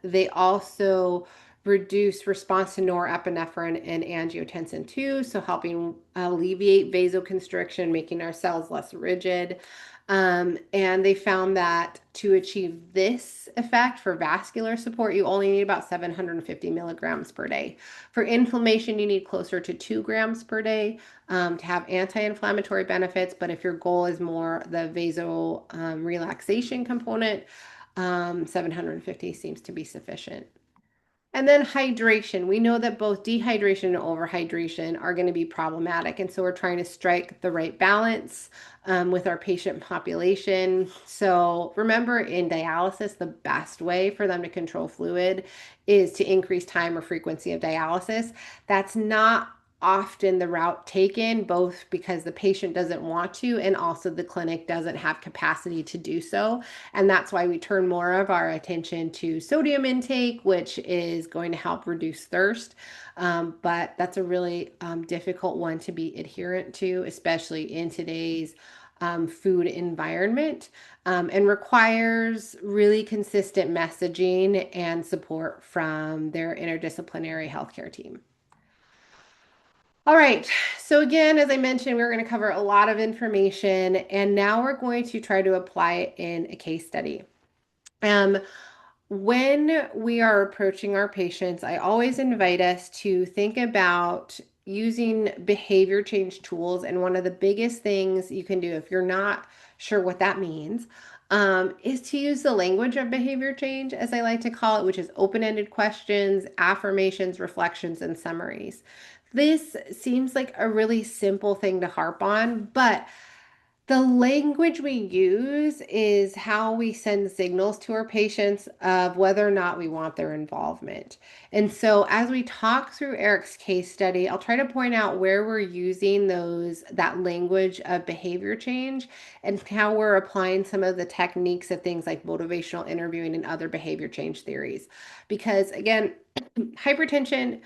They also reduce response to norepinephrine and angiotensin 2, so helping alleviate vasoconstriction, making our cells less rigid. And they found that to achieve this effect for vascular support, you only need about 750 milligrams per day. For inflammation, you need closer to 2 grams per day to have anti-inflammatory benefits. But if your goal is more the vaso relaxation component, 750 seems to be sufficient. And then hydration. We know that both dehydration and overhydration are going to be problematic. And so we're trying to strike the right balance with our patient population. So remember, in dialysis, the best way for them to control fluid is to increase time or frequency of dialysis. That's not often the route taken, both because the patient doesn't want to and also the clinic doesn't have capacity to do so. And that's why we turn more of our attention to sodium intake, which is going to help reduce thirst. But that's a really difficult one to be adherent to, especially in today's food environment, and requires really consistent messaging and support from their interdisciplinary healthcare team. All right. So again, as I mentioned, we're going to cover a lot of information, and now we're going to try to apply it in a case study. Um, when we are approaching our patients, I always invite us to think about using behavior change tools. And one of the biggest things you can do if you're not sure what that means, is to use the language of behavior change, as I like to call it, which is open-ended questions, affirmations, reflections, and summaries. This seems like a really simple thing to harp on, but the language we use is how we send signals to our patients of whether or not we want their involvement. And so as we talk through Eric's case study, I'll try to point out where we're using that language of behavior change and how we're applying some of the techniques of things like motivational interviewing and other behavior change theories. Because again, hypertension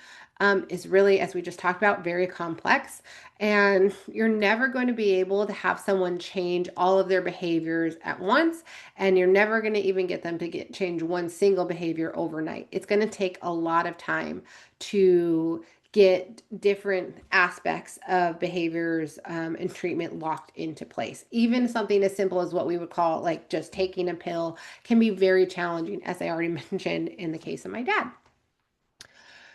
is really, as we just talked about, very complex. And you're never going to be able to have someone change all of their behaviors at once. And you're never going to even get them to change one single behavior overnight. It's going to take a lot of time to get different aspects of behaviors and treatment locked into place. Even something as simple as what we would call like just taking a pill can be very challenging, as I already mentioned in the case of my dad.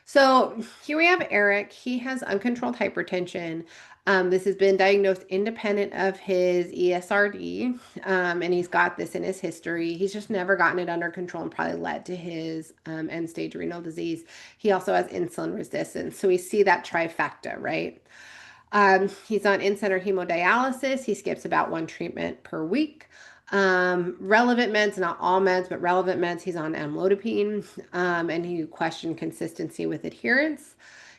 So here we have Eric. He has uncontrolled hypertension. This has been diagnosed independent of his ESRD, and he's got this in his history. He's just never gotten it under control and probably led to his end-stage renal disease. He also has insulin resistance. So we see that trifecta, right? He's on in-center hemodialysis. He skips about one treatment per week. Relevant meds, not all meds, but relevant meds, he's on amlodipine, and he questioned consistency with adherence.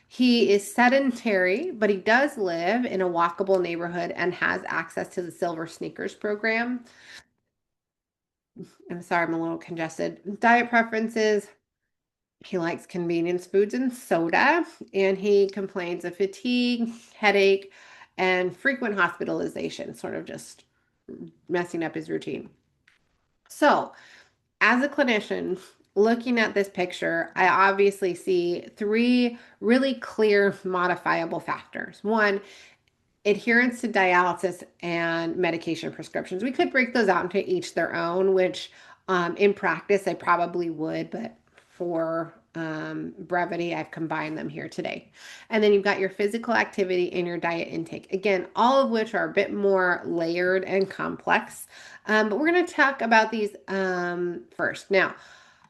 He is sedentary, but he does live in a walkable neighborhood and has access to the Silver Sneakers program. I'm sorry, I'm a little congested. Diet preferences. He likes convenience foods and soda, and he complains of fatigue, headache, and frequent hospitalization, sort of just messing up his routine. So, as a clinician, looking at this picture, I obviously see three really clear modifiable factors. One, adherence to dialysis and medication prescriptions. We could break those out into each their own, which in practice I probably would, but for brevity, I've combined them here today. And then you've got your physical activity and your diet intake. Again, all of which are a bit more layered and complex. But we're going to talk about these first. Now,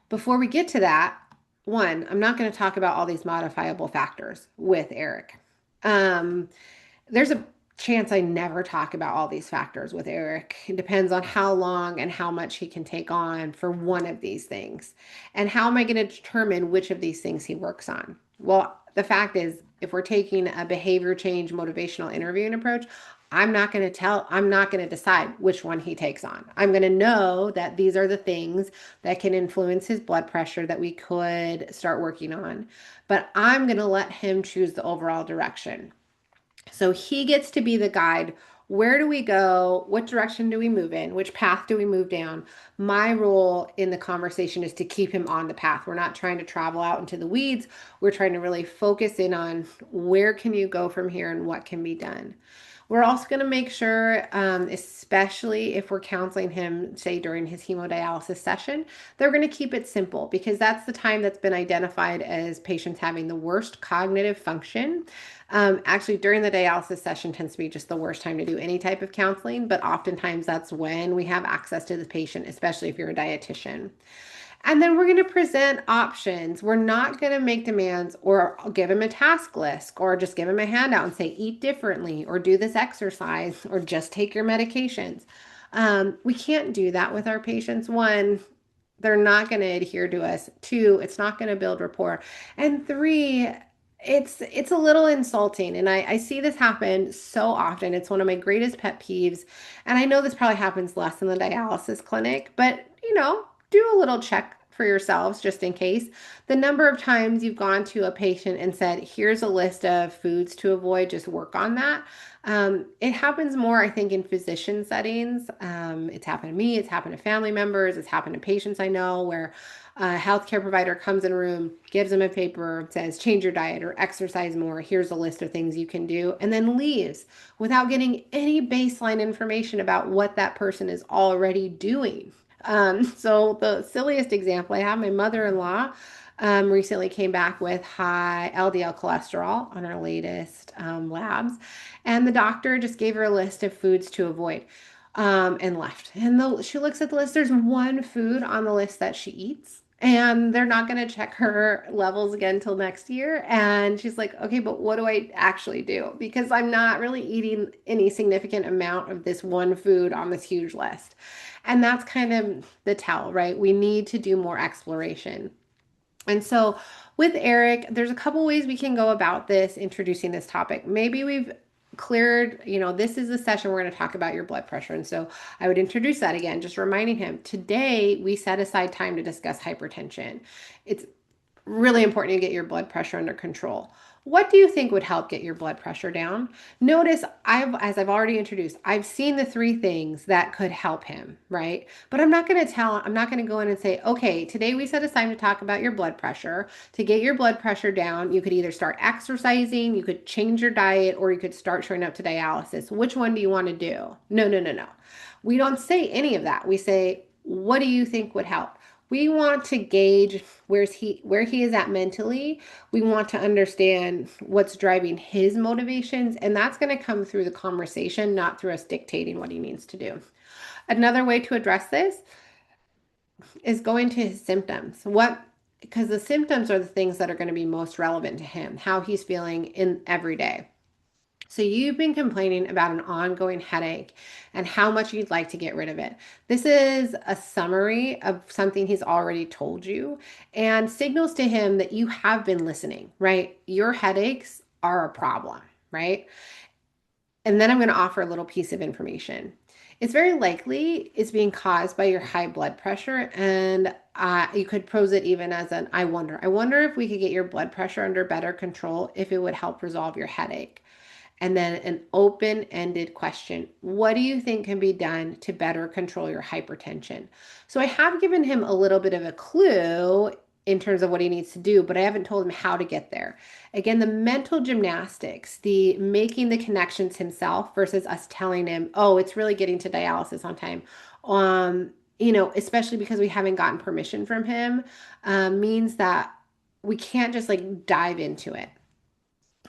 before we get to that, one, I'm not going to talk about all these modifiable factors with Eric. There's a chance I never talk about all these factors with Eric. It depends on how long and how much he can take on for one of these things. And how am I going to determine which of these things he works on? Well, the fact is, if we're taking a behavior change motivational interviewing approach, I'm not going to decide which one he takes on. I'm going to know that these are the things that can influence his blood pressure that we could start working on. But I'm going to let him choose the overall direction. So he gets to be the guide. Where do we go? What direction do we move in? Which path do we move down? My role in the conversation is to keep him on the path. We're not trying to travel out into the weeds. We're trying to really focus in on where can you go from here and what can be done. We're also going to make sure, especially if we're counseling him, say during his hemodialysis session, they're going to keep it simple because that's the time that's been identified as patients having the worst cognitive function. Actually, during the dialysis session tends to be just the worst time to do any type of counseling, but oftentimes that's when we have access to the patient, especially if you're a dietitian. And then we're going to present options. We're not going to make demands or give him a task list or just give him a handout and say, eat differently or do this exercise or just take your medications. We can't do that with our patients. One, they're not going to adhere to us. Two, it's not going to build rapport. And three, it's a little insulting. And I see this happen so often. It's one of my greatest pet peeves. And I know this probably happens less in the dialysis clinic, but do a little check for yourselves, just in case, the number of times you've gone to a patient and said, here's a list of foods to avoid, just work on that. It happens more, I think, in physician settings. It's happened to me, it's happened to family members, it's happened to patients I know where a healthcare provider comes in a room, gives them a paper, says, change your diet or exercise more. Here's a list of things you can do, and then leaves without getting any baseline information about what that person is already doing. So the silliest example I have, my mother-in-law recently came back with high LDL cholesterol on our latest labs, and the doctor just gave her a list of foods to avoid and left. And she looks at the list. There's one food on the list that she eats. And they're not going to check her levels again till next year. And she's like, okay, but what do I actually do? Because I'm not really eating any significant amount of this one food on this huge list. And that's kind of the tell, right? We need to do more exploration. And so with Eric, there's a couple ways we can go about this, introducing this topic. Maybe we've cleared, this is the session we're going to talk about your blood pressure. And so I would introduce that again, just reminding him today we set aside time to discuss hypertension. It's really important to get your blood pressure under control. What do you think would help get your blood pressure down? Notice as I've already introduced, I've seen the three things that could help him, right? But I'm not going to go in and say, okay, today we set aside to talk about your blood pressure. To get your blood pressure down, you could either start exercising, you could change your diet, or you could start showing up to dialysis. Which one do you want to do? No, no, no, no. We don't say any of that. We say, what do you think would help? We want to gauge where he is at mentally. We want to understand what's driving his motivations, and that's going to come through the conversation, not through us dictating what he needs to do. Another way to address this is going to his symptoms. Because the symptoms are the things that are going to be most relevant to him, how he's feeling in every day. So you've been complaining about an ongoing headache and how much you'd like to get rid of it. This is a summary of something he's already told you and signals to him that you have been listening, right? Your headaches are a problem, right? And then I'm going to offer a little piece of information. It's very likely it's being caused by your high blood pressure, and you could pose it even as an I wonder. I wonder if we could get your blood pressure under better control, if it would help resolve your headache. And then an open-ended question. What do you think can be done to better control your hypertension? So I have given him a little bit of a clue in terms of what he needs to do, but I haven't told him how to get there. Again, the mental gymnastics, the making the connections himself versus us telling him, oh, it's really getting to dialysis on time. Especially because we haven't gotten permission from him, means that we can't just like dive into it.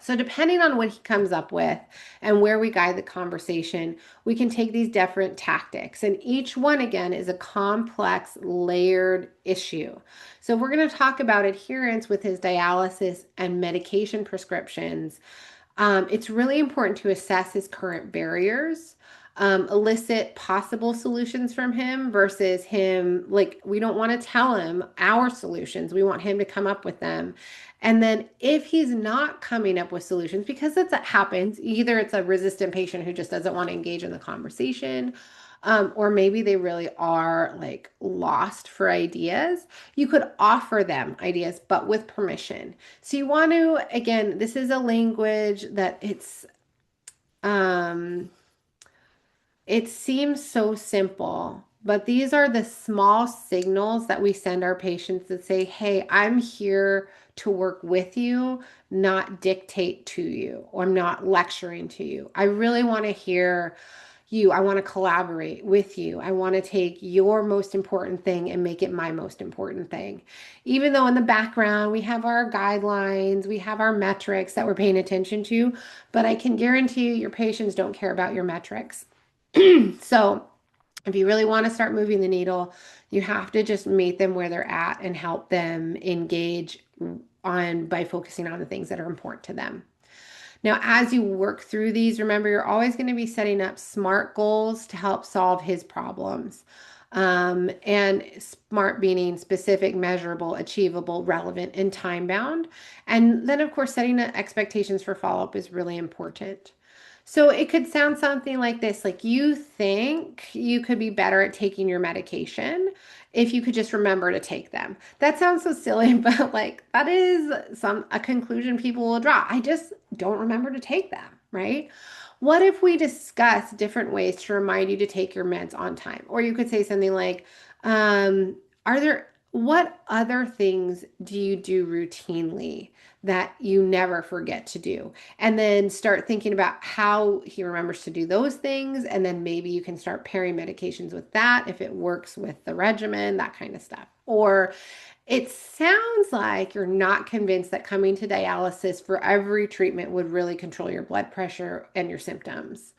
So depending on what he comes up with and where we guide the conversation, we can take these different tactics. And each one, again, is a complex, layered issue. So we're going to talk about adherence with his dialysis and medication prescriptions. It's really important to assess his current barriers, elicit possible solutions from him versus him, like, we don't want to tell him our solutions. We want him to come up with them. And then if he's not coming up with solutions, because that happens, either it's a resistant patient who just doesn't want to engage in the conversation, or maybe they really are like lost for ideas. You could offer them ideas, but with permission. So you want to, again, this is a language that it seems so simple, but these are the small signals that we send our patients that say, hey, I'm here to work with you, not dictate to you, or I'm not lecturing to you. I really want to hear you. I want to collaborate with you. I want to take your most important thing and make it my most important thing. Even though in the background we have our guidelines, we have our metrics that we're paying attention to, but I can guarantee you your patients don't care about your metrics. So if you really want to start moving the needle, you have to just meet them where they're at and help them engage by focusing on the things that are important to them. Now, as you work through these, remember you're always going to be setting up SMART goals to help solve his problems. And SMART meaning specific, measurable, achievable, relevant, and time bound. And then, of course, setting the expectations for follow-up is really important. So it could sound something like this, like you think you could be better at taking your medication if you could just remember to take them. That sounds so silly, but like that is a conclusion people will draw. I just don't remember to take them, right? What if we discuss different ways to remind you to take your meds on time? Or you could say something like, are there what other things do you do routinely that you never forget to do? And then start thinking about how he remembers to do those things. And then maybe you can start pairing medications with that if it works with the regimen, that kind of stuff. Or it sounds like you're not convinced that coming to dialysis for every treatment would really control your blood pressure and your symptoms.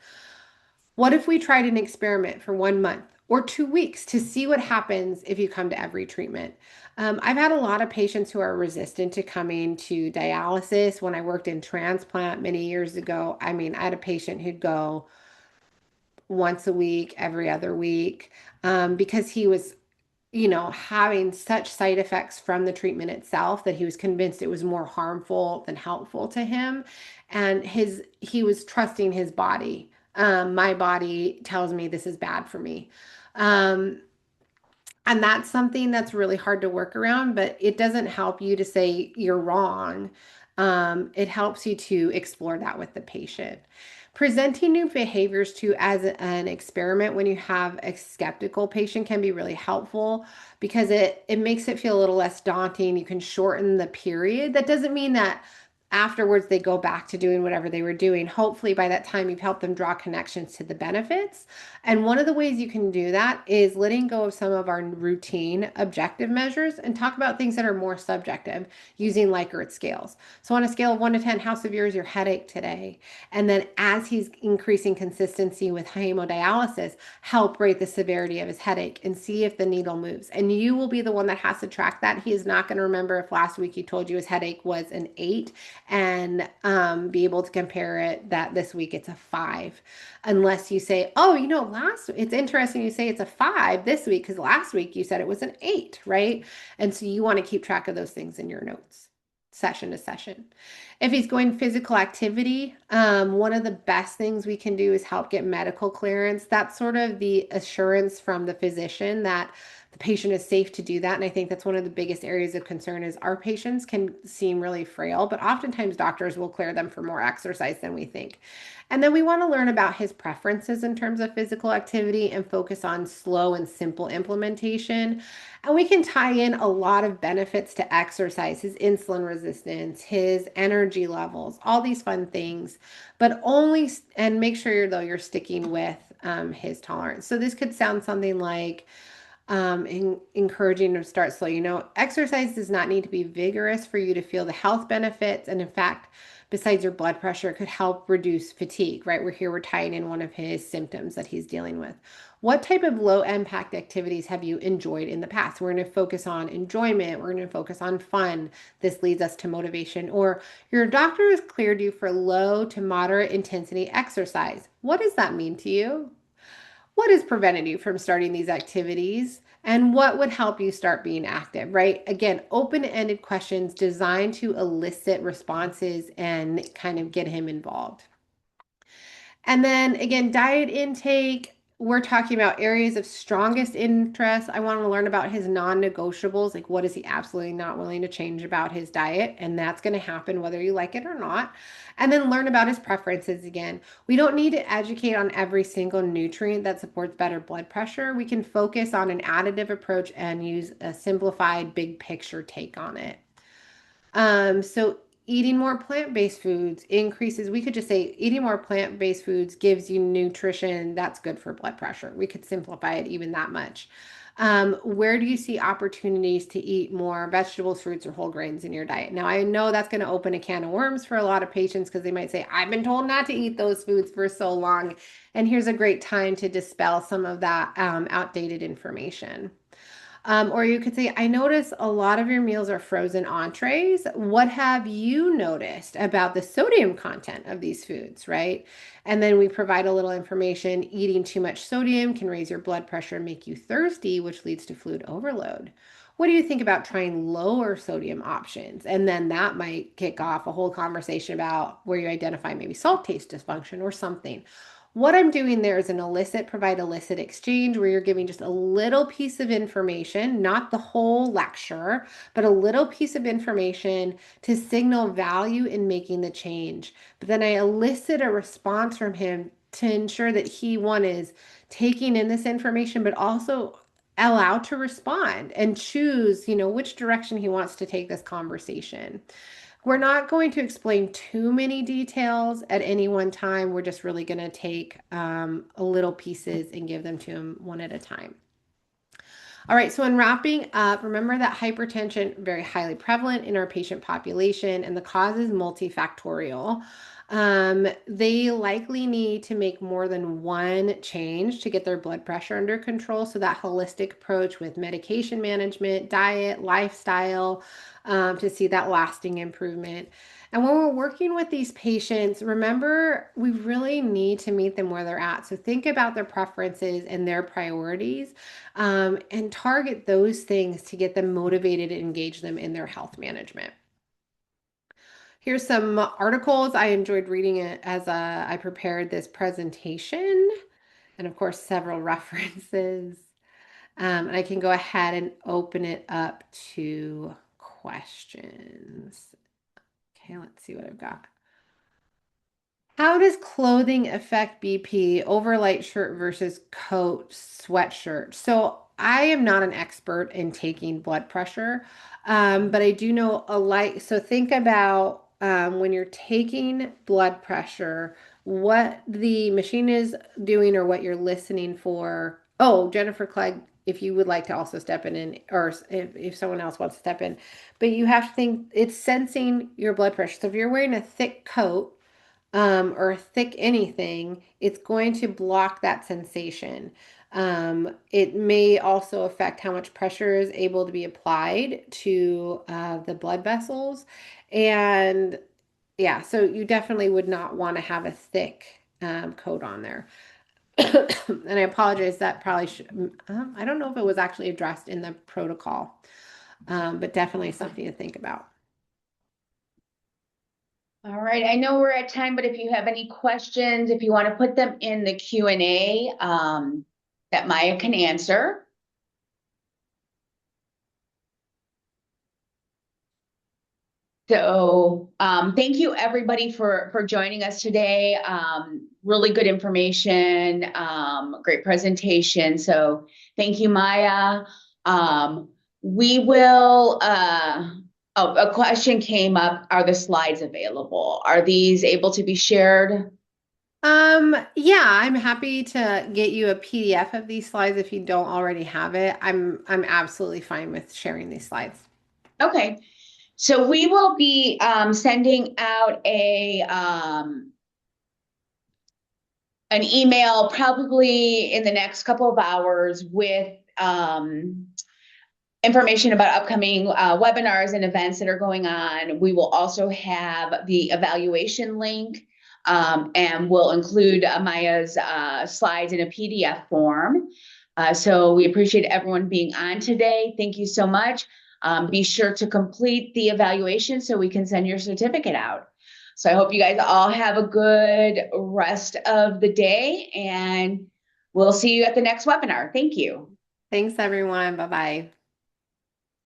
What if we tried an experiment for 1 month or 2 weeks to see what happens if you come to every treatment? I've had a lot of patients who are resistant to coming to dialysis. When I worked in transplant many years ago, I mean, I had a patient who'd go once a week, every other week, because he was having such side effects from the treatment itself that he was convinced it was more harmful than helpful to him. And he was trusting his body. My body tells me this is bad for me. Um, and that's something that's really hard to work around, but it doesn't help you to say you're wrong. It helps you to explore that with the patient. Presenting new behaviors to as an experiment when you have a skeptical patient can be really helpful because it makes it feel a little less daunting. You can shorten the period. That doesn't mean that afterwards they go back to doing whatever they were doing. Hopefully by that time you've helped them draw connections to the benefits. And one of the ways you can do that is letting go of some of our routine objective measures and talk about things that are more subjective using Likert scales. So on a scale of 1 to 10, how severe is your headache today? And then as he's increasing consistency with hemodialysis, help rate the severity of his headache and see if the needle moves. And you will be the one that has to track that. He is not going to remember if last week he told you his headache was an 8 and be able to compare it that this week it's a 5. Unless you say, oh, it's interesting you say it's a 5 this week because last week you said it was an 8, right? And so you want to keep track of those things in your notes, session to session. If he's going physical activity, one of the best things we can do is help get medical clearance. That's sort of the assurance from the physician that the patient is safe to do that. And I think that's one of the biggest areas of concern is our patients can seem really frail, but oftentimes doctors will clear them for more exercise than we think. And then we want to learn about his preferences in terms of physical activity and focus on slow and simple implementation. And we can tie in a lot of benefits to exercise, his insulin resistance, his energy levels, all these fun things, but only, and make sure you're sticking with his tolerance. So this could sound something like, encouraging to start slow. Exercise does not need to be vigorous for you to feel the health benefits. And in fact, besides your blood pressure, it could help reduce fatigue, right? We're tying in one of his symptoms that he's dealing with. What type of low impact activities have you enjoyed in the past? We're going to focus on enjoyment. We're going to focus on fun. This leads us to motivation. Or your doctor has cleared you for low to moderate intensity exercise. What does that mean to you? What has prevented you from starting these activities? And what would help you start being active, right? Again, open-ended questions designed to elicit responses and kind of get him involved. And then again, diet intake, we're talking about areas of strongest interest. I want to learn about his non-negotiables, like what is he absolutely not willing to change about his diet, and that's going to happen whether you like it or not. And then learn about his preferences again. We don't need to educate on every single nutrient that supports better blood pressure. We can focus on an additive approach and use a simplified big picture take on it. So eating more plant-based foods increases, we could just say eating more plant-based foods gives you nutrition that's good for blood pressure. We could simplify it even that much. Where do you see opportunities to eat more vegetables, fruits, or whole grains in your diet? Now, I know that's going to open a can of worms for a lot of patients because they might say, I've been told not to eat those foods for so long. And here's a great time to dispel some of that outdated information. Or you could say, I notice a lot of your meals are frozen entrees. What have you noticed about the sodium content of these foods, right? And then we provide a little information. Eating too much sodium can raise your blood pressure and make you thirsty, which leads to fluid overload. What do you think about trying lower sodium options? And then that might kick off a whole conversation about where you identify maybe salt taste dysfunction or something. What I'm doing there is an provide illicit exchange where you're giving just a little piece of information, not the whole lecture, but a little piece of information to signal value in making the change. But then I elicit a response from him to ensure that he, one, is taking in this information, but also allowed to respond and choose, which direction he wants to take this conversation. We're not going to explain too many details at any one time. We're just really going to take a little pieces and give them to him one at a time. All right, so in wrapping up, remember that hypertension very highly prevalent in our patient population, and the cause is multifactorial. They likely need to make more than one change to get their blood pressure under control. So that holistic approach with medication management, diet, lifestyle, to see that lasting improvement. And when we're working with these patients, remember, we really need to meet them where they're at. So think about their preferences and their priorities, and target those things to get them motivated and engage them in their health management. Here's some articles. I enjoyed reading it as I prepared this presentation, and of course, several references. And I can go ahead and open it up to questions. Okay, let's see what I've got. How does clothing affect BP? Overlight shirt versus coat, sweatshirt. So I am not an expert in taking blood pressure, but I do know a light. So think about when you're taking blood pressure, what the machine is doing or what you're listening for. Oh, Jennifer Clegg, if you would like to also step in, or if someone else wants to step in, but you have to think it's sensing your blood pressure. So if you're wearing a thick coat, or thick anything, it's going to block that sensation. It may also affect how much pressure is able to be applied to the blood vessels. And yeah, so you definitely would not want to have a thick coat on there. And I apologize, that probably should, I don't know if it was actually addressed in the protocol, but definitely something to think about. All right, I know we're at time, but if you have any questions, if you want to put them in the Q&A, that Maya can answer. So thank you everybody for joining us today. Really good information, great presentation. So thank you, Maya. We will, oh, a question came up. Are the slides available? Are these able to be shared? Yeah, I'm happy to get you a PDF of these slides if you don't already have it. I'm absolutely fine with sharing these slides. Okay. So we will be sending out an email probably in the next couple of hours with information about upcoming webinars and events that are going on. We will also have the evaluation link, and we'll include Maya's slides in a PDF form. So we appreciate everyone being on today. Thank you so much. Be sure to complete the evaluation so we can send your certificate out. So I hope you guys all have a good rest of the day, and we'll see you at the next webinar. Thank you. Thanks, everyone. Bye-bye.